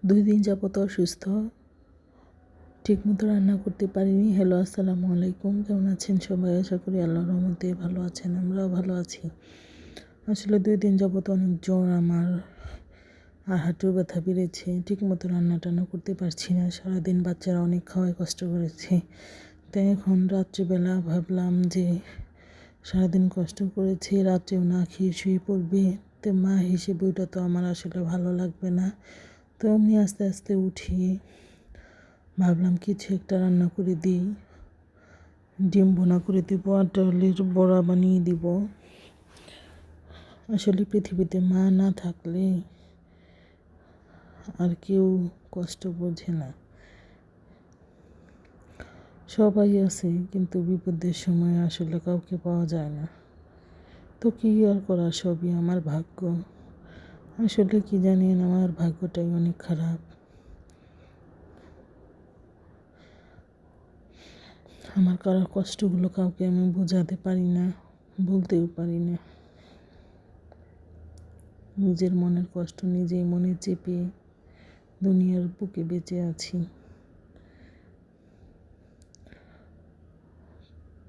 2 দিন যাবত অসুস্থ, ঠিকমতো রান্না করতে পারিনি। হ্যালো, আসসালামু আলাইকুম। কেমন আছেন সবাই? আশা করি আল্লাহর রহমতে ভালো আছেন, আমরাও ভালো আছি। আসলে 2 দিন যাবত অনেক জ্বর আমার, আর হাঁটুর ব্যথা বেড়েছে। ঠিকমতো রান্না করতে পারছি না। সারাদিন বাচ্চারা অনেক খাওয়ায় কষ্ট করেছে। তাই এখন রাত্রিবেলা ভাবলাম যে সারাদিন কষ্ট করেছে, রাত্রেও না খেয়ে শুয়ে পড়বে। তো মা হিসেবে ওইটা তো আমার আসলে ভালো লাগবে না। তো আমি আস্তে আস্তে উঠিয়ে ভাবলাম কিছু একটা রান্না করে দিই। ডিম ভুনা করে দিব আর ডালের বড়া বানিয়ে দিব। আসলে পৃথিবীতে মা না থাকলে আর কেউ কষ্ট বোঝে না। সবাই আছে, কিন্তু বিপদের সময় আসলে কাউকে পাওয়া যায় না। তো কী আর করা, সবই আমার ভাগ্য। আসলে কি জানেন, আমার ভাগ্যটাই অনেক খারাপ। আমার কারোর কষ্টগুলো কাউকে আমি বোঝাতে পারি না, বলতেও পারি না। নিজের মনের কষ্ট নিজেই মনে চেপে দুনিয়ার বুকে বেঁচে আছি।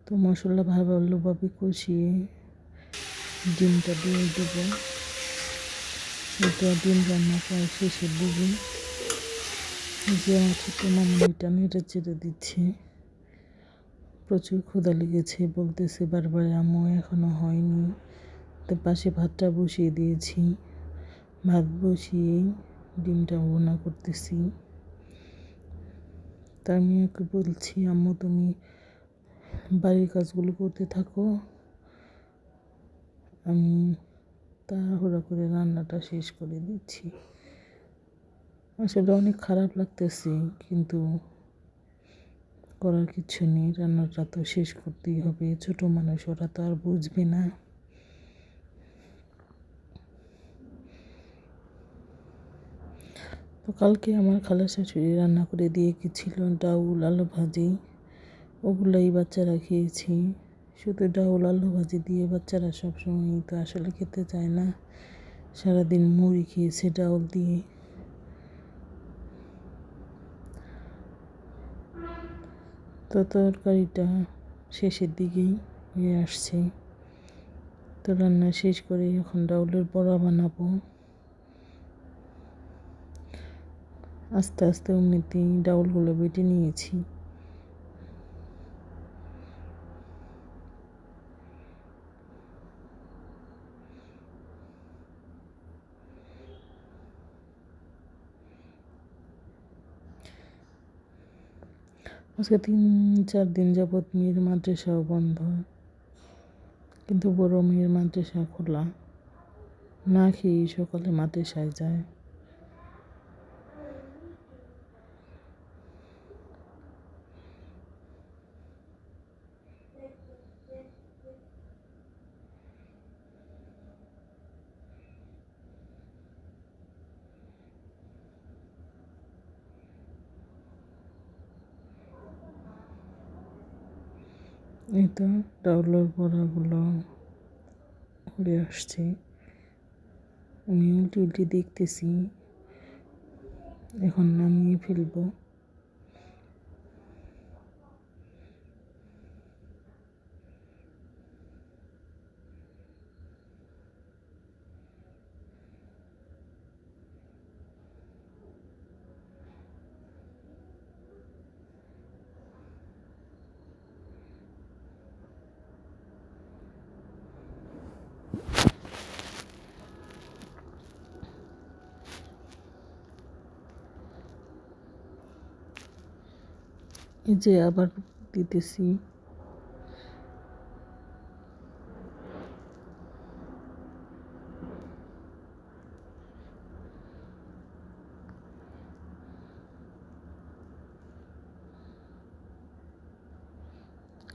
তো মশলা ভালোভাবে কষিয়ে ডিমটা দিয়ে দেবো। এটা ডিম রান্না প্রায় শেষের দিকে। যে আমার ছোট্ট মামনিটা নেড়ে চেড়ে দিচ্ছে। প্রচুর ক্ষুধা লেগেছে, বলতেছে বারবার আম্মু এখনো হয়নি। তো পাশে ভাতটা বসিয়ে দিয়েছি। ভাত বসিয়ে ডিমটা ভুনা করতেছি। তা আমি ওকে বলছি, আম্মু তুমি বাড়ির কাজগুলো করতে থাকো, আমি তাড়াহুড়া করে রান্নাটা শেষ করে দিচ্ছি। আসলে অনেক খারাপ লাগতেছে, কিন্তু করার কিছু নেই। রান্নাটা তো শেষ করতেই হবে। ছোট মানুষ, ওরা তো আর বুঝবে না। তো কালকে আমার খালা শাশুড়ি রান্না করে দিয়ে গেছিল ডাউল আলু ভাজি। ওগুলাই বাচ্চারা খেয়েছি। শুধু ডাউল আলু ভাজি দিয়ে বাচ্চারা সবসময়ই তো আসলে খেতে চায় না। সারাদিন মুড়ি খেয়েছে ডাউল দিয়ে। তো তরকারিটা শেষের দিকেই হয়ে আসছে। তো রান্না শেষ করে এখন ডাউলের বড়া বানাবো। আস্তে আস্তে এমনিতেই ডাউলগুলো বেটে নিয়েছি। আজকে 3-4 দিন যাবৎ মেয়ের মাদ্রাসাও বন্ধ, কিন্তু বড় মেয়ের মাদ্রাসা খোলা। না খেয়েই সকালে মাদ্রাসায় যায়। এই তো ডাউলের বড়াগুলো উড়ে আসছে। আমি উল্টে উল্টে দেখতেছি, এখন নামিয়ে ফেলবো। এই যে আবার দিতেছি।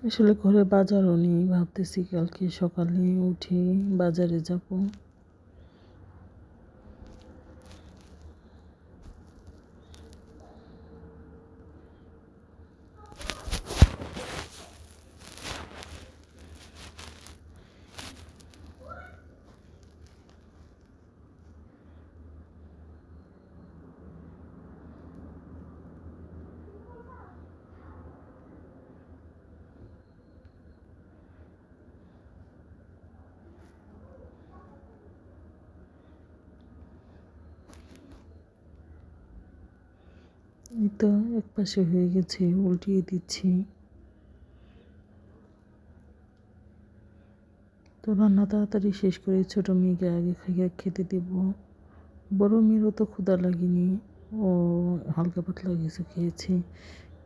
আসলে ঘরে বাজারও নেই, ভাবতেছি কালকে সকালে উঠে বাজারে যাব। এই তো এক পাশে হয়ে গেছে, উল্টিয়ে দিচ্ছি। তো রান্না তাড়াতাড়ি শেষ করে ছোটো মেয়েকে আগে খেতে দেব। বড় মেয়েরও তো ক্ষুধা লাগেনি, ও হালকা পাতলা কিছু খেয়েছে,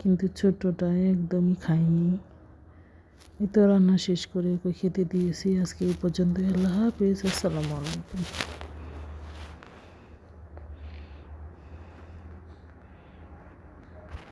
কিন্তু ছোটটা একদমই খায়নি। এই তো রান্না শেষ করে ওকে খেতে দিয়েছি। আজকে এই পর্যন্ত। আল্লাহ হাফেজ, আসসালামু আলাইকুম।